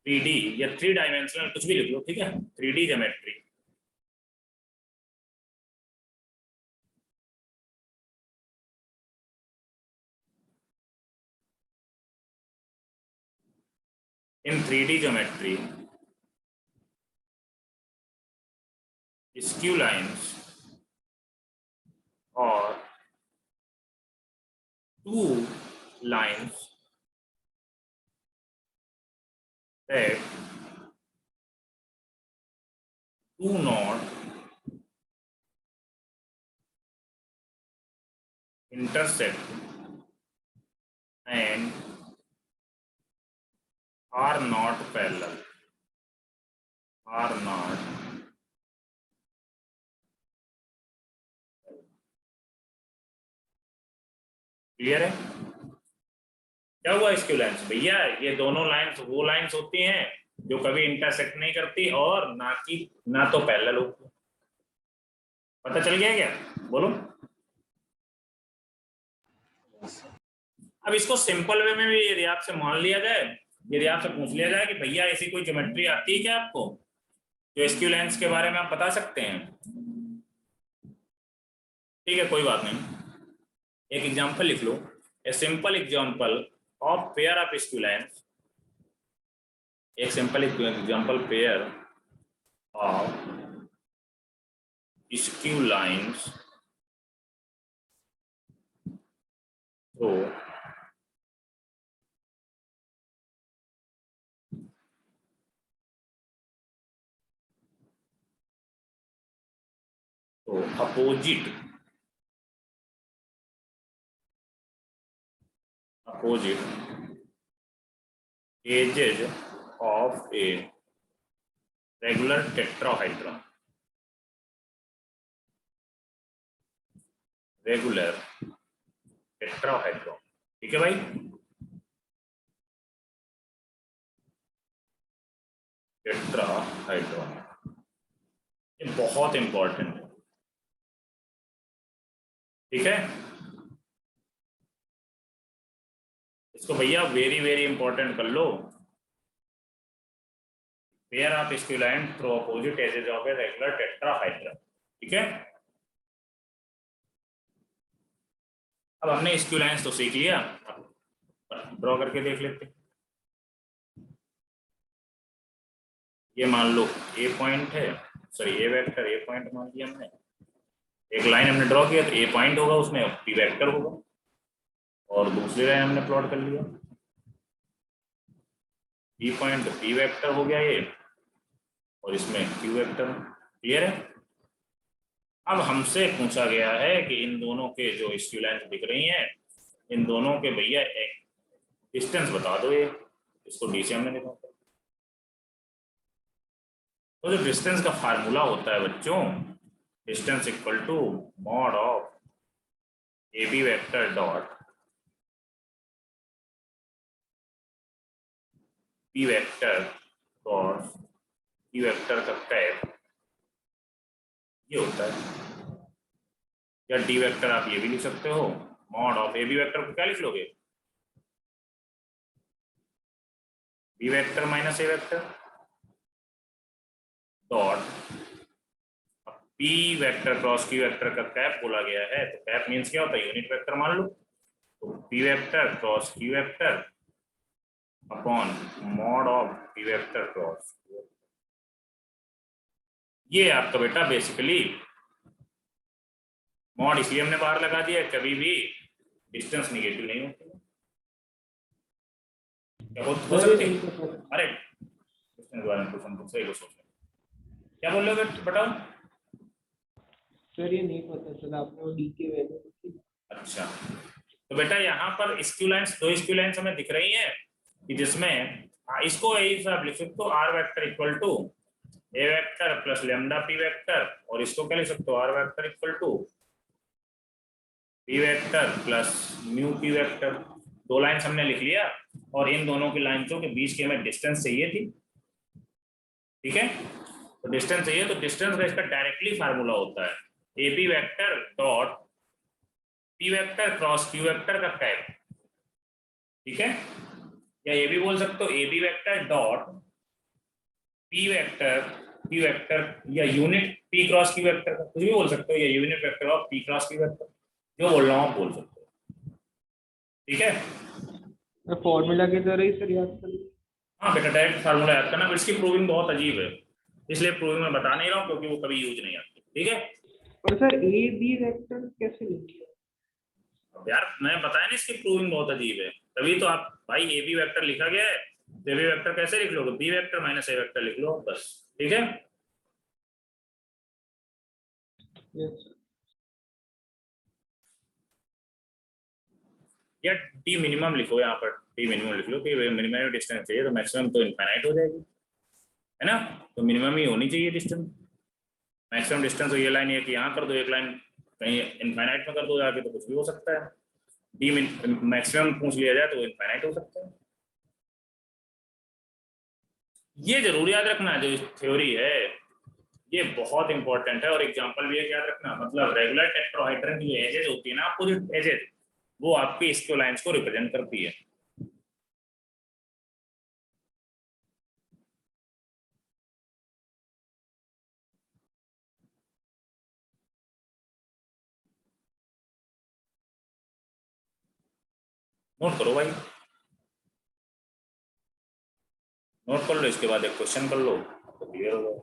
3D या 3 डायमेंशनल, कुछ भी लिख लो, ठीक है। 3D geometry in 3D geometry, skew lines or two lines that do not intersect and are not parallel, are not clear है? क्या हुआ स्क्यू लाइंस भैया? ये दोनों लाइंस वो लाइंस होती हैं जो कभी इंटरसेक्ट नहीं करती और ना तो पैरेलल होती। पता चल गया क्या? बोलो। अब इसको सिंपल वे में भी यदि आपसे मान लिया जाए, यदि आपसे पूछ लिया जाए कि भैया ऐसी कोई ज्योमेट्री आती है क्या आपको जो स्क्यू लाइंस के बारे में आप बता सकते हैं? ठीक है, कोई बात नहीं, एक एग्जांपल लिख लो। A simple example of pair of skew lines, एक simple example pair of skew lines तो opposite edges of a regular tetrahedron, regular tetrahedron. ठीक है भाई, टेट्राहेड्रॉन ये बहुत इंपॉर्टेंट है, ठीक है। इसको भैया वेरी वेरी इंपॉर्टेंट कर लो। Pair of skew line through opposite edges of a regular tetrahedron, ठीक है। अब हमने स्क्यू लाइंस तो सीख लिया, ड्रॉ करके देख लेते। ये मान लो ए पॉइंट है, sorry A vector, A point मान लिया हमने। एक लाइन हमने ड्रॉ किया तो ए पॉइंट होगा, उसमें पी वेक्टर होगा, और दूसरी लाइन हमने प्लॉट कर लिया बी पॉइंट, पी वेक्टर हो गया ये, और इसमें क्यू वेक्टर। क्लियर है? अब हमसे पूछा गया है कि इन दोनों के जो स्क्यू लाइंस दिख रही हैं, इन दोनों के भैया एक डिस्टेंस बता दो। ये इसको डी से हमने लिखा, तो जो डिस्टेंस का फार्मूला होता है बच्चों, distance equal to mod of A B vector dot P vector cross P vector का कैप, ये होता है। या डी वेक्टर आप ये भी लिख सकते हो, mod of A B vector को क्या लिख लोगे? बी वेक्टर माइनस ए vector dot P vector cross Q vector का कैप बोला गया है, तो कैप मीन्स क्या होता है? यूनिट वेक्टर मान लो। तो P vector cross Q vector upon mod of P vector cross, ये आपका बेटा बेसिकली मॉड इसलिए हमने बाहर लगा दिया, कभी भी डिस्टेंस निगेटिव नहीं होती क्या हो सर ये सकती नहीं है? पता। अरे डिस्टेंस के बारे में क्वेश्चन पूछ रहे हो, सोच क्या बोल रहे हो बताओ। सर ये नहीं पता चला, आपने वो डी की वैल्यू लिखी। अच्छा तो बेटा यहाँ पर स्क्यू लाइंस, दो स्क्यू लाइंस हमें दिख रही हैं कि जिसमें इसको यही आप लिख सकते हो r vector equal to a vector plus lambda p vector, और इसको क्या लिख सकते हो r vector equal to p vector plus mu p vector. दो लाइंस हमने लिख लिया और इन दोनों की लाइंसों के बीच की हमें डिस्टेंस चाहिए थी, ठीक है। तो डिस्टेंस चाहिए तो डिस्टेंस का इसका डायरेक्टली फार्मूला होता है A P vector dot P vector cross Q vector का कैप, ठीक है। या ये भी बोल सकते हो A B vector dot P vector Q vector, या unit P cross Q vector का कुछ भी बोल सकते हो, या unit vector of P cross Q vector, जो बोल रहा हूँ आप बोल सकते हो, ठीक है। मैं फॉर्मूला की तरह ही सर याद कर लूं? हाँ बेटा डायरेक्ट फार्मूला याद करना, इसकी प्रूविंग बहुत अजीब है इसलिए प्रूविंग में बता नहीं रहा हूँ क्योंकि वो कभी यूज नहीं आती, ठीक है। और सर ए बी वेक्टर कैसे लिखिए? यार मैं बताया ना इसकी प्रूविंग बहुत अजीब है, तभी तो आप भाई ए बी वेक्टर लिखा गया है तो ए बी वेक्टर कैसे लिख लोगे, बी वेक्टर माइनस ए वेक्टर लिख लो बस, ठीक है। Yes sir. या डी मिनिमम लिखो, यहाँ पर डी मिनिमम लिख लो कि मिनिमम डिस्टेंस चाहिए तो मैक्सिमम तो इनफाइनाइट हो जाएगी, है ना। तो मिनिमम ही होनी चाहिए डिस्टेंस, मैक्सिमम डिस्टेंस। तो ये लाइन है कि यहाँ कर दो एक लाइन, कहीं इनफाइनाइट में कर दो जाके तो कुछ भी हो सकता है। डी मैक्सिमम पूछ लिया जाए तो इनफाइनाइट हो सकता है। ये जरूर याद रखना, जो थ्योरी है ये बहुत इंपॉर्टेंट है और एग्जांपल भी है याद रखना। मतलब रेगुलर टेट्राहाइड्रन की एजेज होती है ना, अपोजिट एजेज, वो आपकी स्क्यू लाइंस को रिप्रेजेंट करती है। नोट करो भाई, नोट कर लो, इसके बाद एक क्वेश्चन कर लो तो क्लियर हो जाएगा।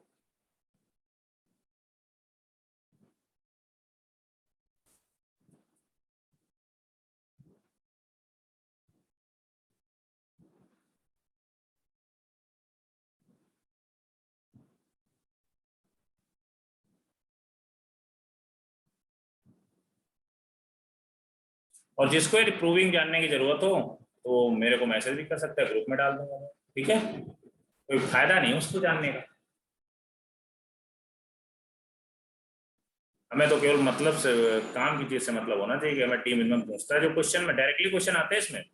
और जिसको ये प्रूविंग जानने की जरूरत हो तो मेरे को मैसेज भी कर सकता है, ग्रुप में डाल दूंगा मैं, ठीक है। कोई फायदा नहीं उसको जानने का, हमें तो केवल मतलब से काम की चीज से मतलब होना चाहिए कि हमें डी मिनिमम पूछता है। जो क्वेश्चन में डायरेक्टली क्वेश्चन आते हैं इसमें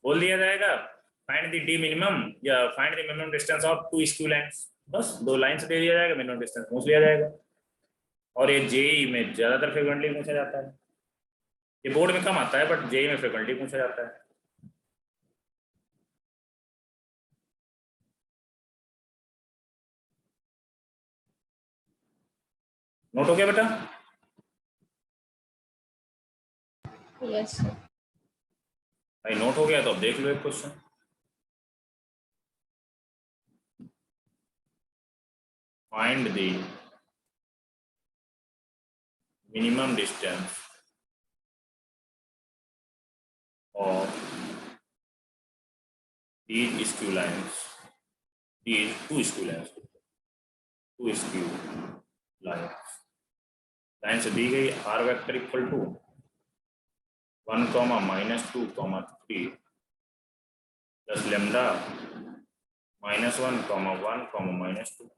बोल दिया जाएगा फाइंड द डी मिनिमम या find the minimum distance of two skew lines, बस दो लाइन से दे दिया जाएगा, मिनिमम डिस्टेंस पूछ लिया जाएगा। और ये जेई में ज्यादातर फ्रिक्वेंटली पूछा जाता है, ये बोर्ड में कम आता है बट जेई में फ्रिक्वेंटली पूछा जाता है। नोट हो गया बेटा? Yes sir. भाई नोट हो गया तो अब देख लो एक question. Find the minimum distance of these skew lines, these two skew lines, two skew lines, line से दी गई r vector equal to 1, -2, 3 plus lambda -1, 1, -2,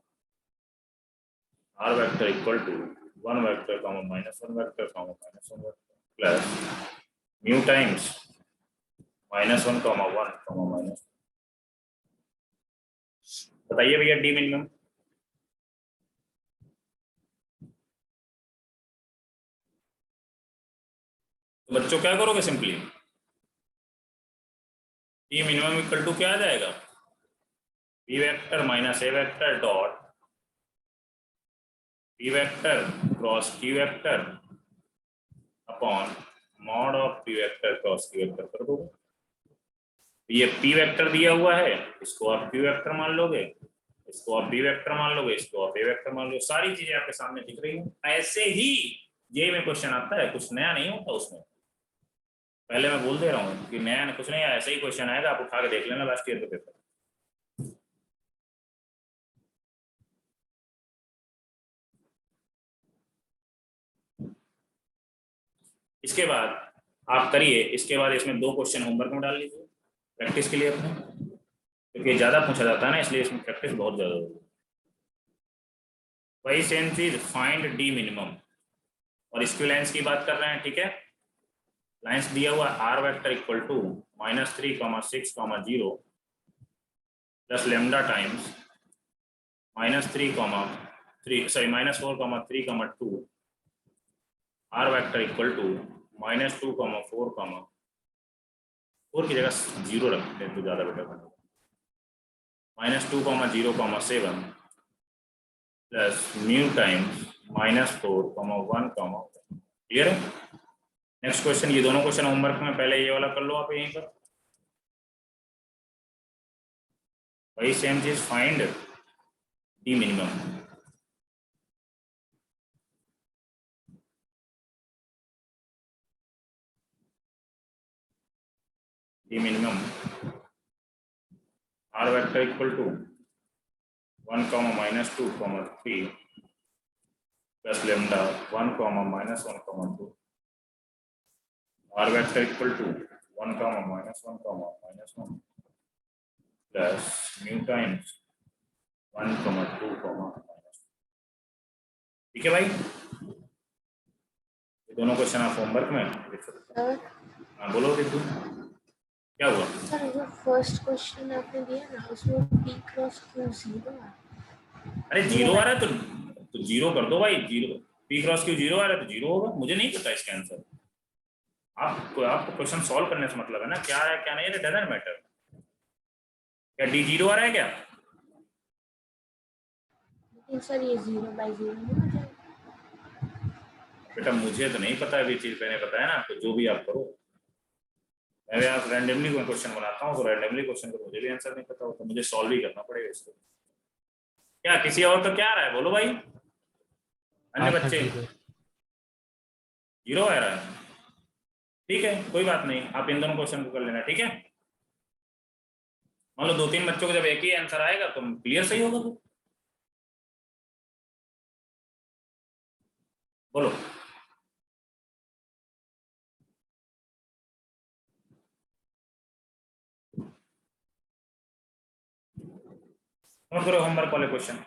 r vector equal to 1 vector, -1 vector, -1 vector plus mu times -1, 1, -. बताइए भैया D minimum. तो बच्चों क्या करोगे, simply d minimum equal to क्या आ जाएगा, b vector minus A vector dot B vector cross Q vector upon mod of P vector cross Q vector कर दोगे। ये पी वेक्टर दिया हुआ है, इसको आप क्यू वेक्टर मान लोगे, इसको आप बी वेक्टर मान लोगे, इसको आप ए वेक्टर मान लोगे, सारी चीजें आपके सामने दिख रही हैं। ऐसे ही जे में क्वेश्चन आता है, कुछ नया नहीं होता उसमें। पहले मैं बोल दे रहा हूँ कि नया कुछ नहीं, ऐसे ही क्वेश्चन आएगा, आप उठा के देख लेना लास्ट ईयर का पेपर। इसके बाद आप करिए, इसके बाद इसमें 2 क्वेश्चन होमवर्क में डाल लीजिए प्रैक्टिस के लिए अपने, क्योंकि ज़्यादा पूछा जाता है ना, इसलिए इसमें प्रैक्टिस बहुत ज़्यादा होगी। वही सेम चीज, फाइंड डी मिनिमम, और इक्विवेलेंस की बात कर रहे हैं, ठीक है। लाइंस दिया हुआ r vector equal to -3, 6, 0 plus lambda times -3, -4, 3, 2 r vector equal to -2, 4 की जगह 0 रखते हैं तो ज़्यादा बेटर बनेगा, -2, 0, 7 प्लस म्यू टाइम्स -4, 1, क्लियर है। नेक्स्ट क्वेश्चन, ये दोनों क्वेश्चन होमवर्क में, पहले ये वाला कर लो आप यहीं पर। वही सेम चीज, find d minimum. D minimum r vector equal to 1, -2, 3 plus lambda 1, -1, 2 r vector equal to 1, -1, -1 plus mu times 1, 2, ठीक है भाई। ये दोनों क्वेश्चन आप होमवर्क में देख सकते हैं। हाँ बोलो रितु, क्या हुआ? सर जो फर्स्ट क्वेश्चन आपने दिया ना उसमें P क्रॉस Q 0 है। अरे 0 आ रहा है तो 0 कर दो भाई, 0 P क्रॉस Q 0 आ रहा है तो 0 होगा। मुझे नहीं पता इसका आंसर, आपको क्वेश्चन सॉल्व करने से मतलब है ना, क्या है क्या नहीं है, डजंट मैटर। क्या D 0 आ रहा है क्या? लेकिन सर ये 0/0 नहीं हो जाएगा। बेटा मुझे तो नहीं पता, अभी चीज मैंने बताया ना, तो जो भी आप करो, मैं भी आप रैंडमली कोई क्वेश्चन बनाता हूँ तो रैंडमली क्वेश्चन को मुझे भी आंसर नहीं पता हो तो मुझे सॉल्व ही करना पड़ेगा इसको। क्या किसी और तो क्या आ रहा है, बोलो भाई, अन्य बच्चे 0 आ रहा है, ठीक है कोई बात नहीं, आप इन दोनों क्वेश्चन को कर लेना, ठीक है। मान लो 2-3 बच्चों को जब एक ही आंसर आएगा तो क्लियर सही होगा तो बोलो। नोट करो होमवर्क वाले क्वेश्चन।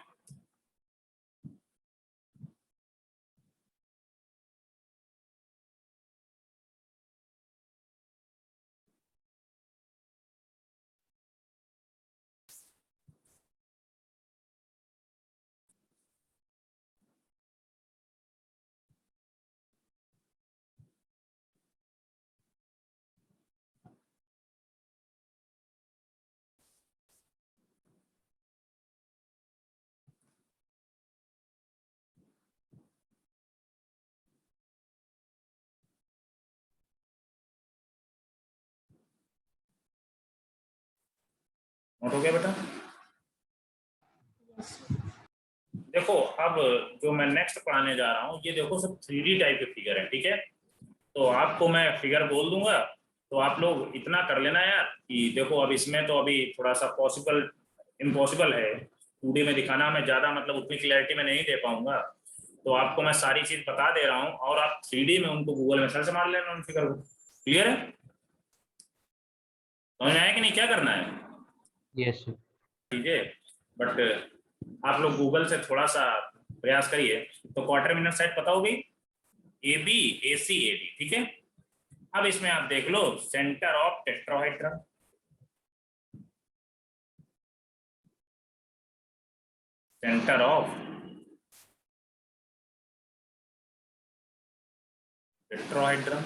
नोट हो गया बेटा? देखो अब जो मैं नेक्स्ट पढ़ाने जा रहा हूँ, ये देखो सब 3D टाइप के फिगर है, ठीक है। तो आपको मैं फिगर बोल दूंगा तो आप लोग इतना कर लेना यार कि देखो, अब इसमें तो अभी थोड़ा सा पॉसिबल इम्पॉसिबल है 2D में दिखाना, मैं ज्यादा मतलब उतनी क्लैरिटी में नहीं दे पाऊंगा, तो आपको मैं सारी चीज बता दे रहा हूँ और आप 3D में उनको गूगल में सर्च मार लेना उन फिगर को, क्लियर है? समझ में आया कि नहीं, क्या करना है? Yes sir. ठीक है, बट आप लोग गूगल से थोड़ा सा प्रयास करिए। तो क्वार्टर मिनट साइड पता होगी, AB AC AD, ठीक है। अब इसमें आप देख लो centre of tetrahedron, centre of tetrahedron,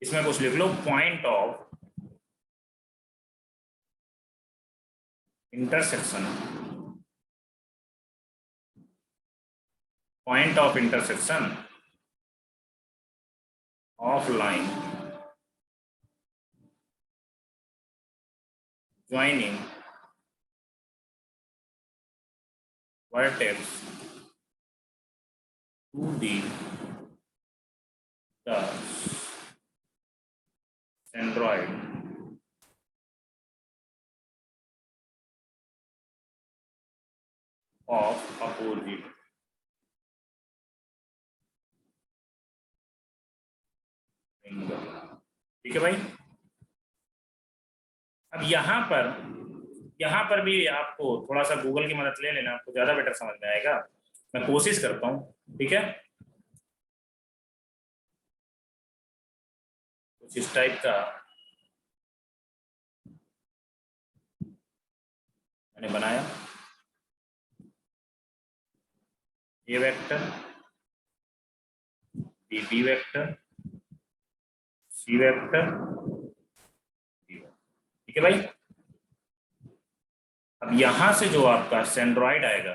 इसमें कुछ लिख लो, point of intersection, point of intersection of line joining vertex to the the centroid of opposite triangle। ठीक है भाई। अब यहाँ पर भी आपको थोड़ा सा गूगल की मदद ले लेना, आपको ज्यादा बेटर समझ में आएगा। मैं कोशिश करता हूँ, ठीक है। कुछ इस टाइप का मैंने बनाया। ए वेक्टर, बी वेक्टर, सी वेक्टर, ठीक है भाई। अब यहां से जो आपका सेंट्रॉइड आएगा,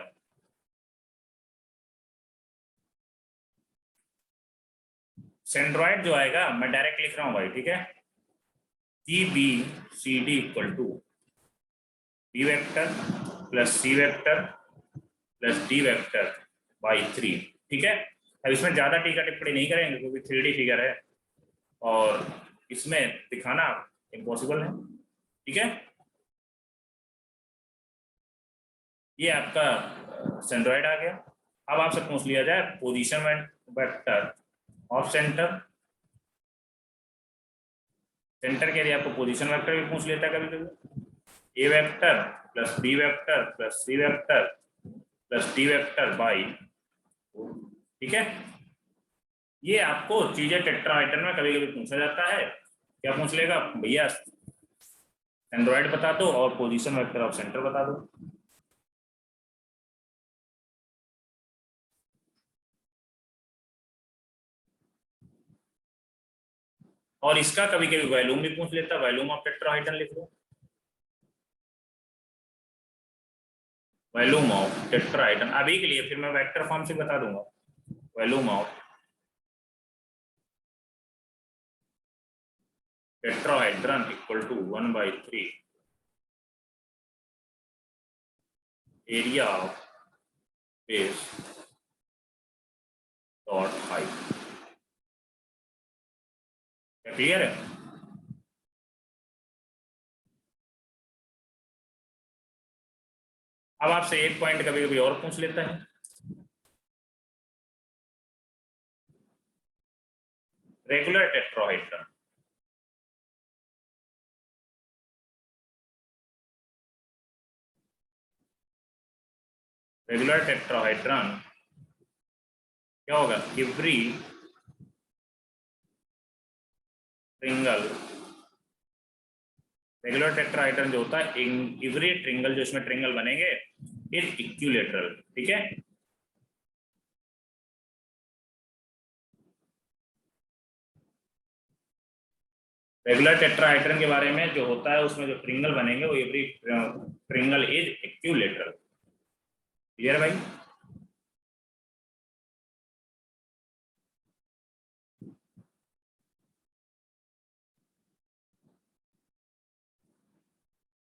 सेंट्रॉइड जो आएगा मैं डायरेक्ट लिख रहा हूं भाई, ठीक है। G b c d equal to B vector plus C vector plus D vector by 3, ठीक है। अब इसमें ज्यादा टीका टिप्पणी नहीं करेंगे क्योंकि 3D फिगर है और इसमें दिखाना इम्पॉसिबल है, ठीक है। ये आपका सेंट्रॉइड आ गया। अब आपसे पूछ लिया जाए position vector of centre. Centre के लिए आपको पोजीशन वेक्टर भी पूछ लेता है कभी कभी। A vector plus B vector plus C vector plus D vector by, ठीक है। ये आपको चीजें टेट्राहेड्रन में कभी कभी पूछा जाता है। क्या पूछ लेगा भैया, सेंट्रॉइड बता दो और पोजीशन वेक्टर ऑफ सेंटर बता दो। और इसका कभी कभी वॉल्यूम भी पूछ लेता है, वॉल्यूम ऑफ टेट्राहेड्रन लिख दो। वॉल्यूम ऑफ टेट्राहेड्रन अभी के लिए, फिर मैं वेक्टर फॉर्म से बता दूंगा। Volume of tetrahedron equal to 1/3 area of base dot height. Clear है? अब आपसे एक पॉइंट कभी कभी और पूछ लेता है, रेगुलर टेट्राहेड्रन। रेगुलर टेट्राहेड्रन क्या होगा? एवरी ट्रिंगल, रेगुलर टेट्राहेड्रन जो होता है, एवरी ट्रिंगल जो इसमें ट्रिंगल बनेंगे इज इक्विलेटरल, ठीक है। रेगुलर टेट्राहेड्रन के बारे में जो होता है, उसमें जो ट्रिंगल बनेंगे वो every triangle is equilateral. Clear है भाई?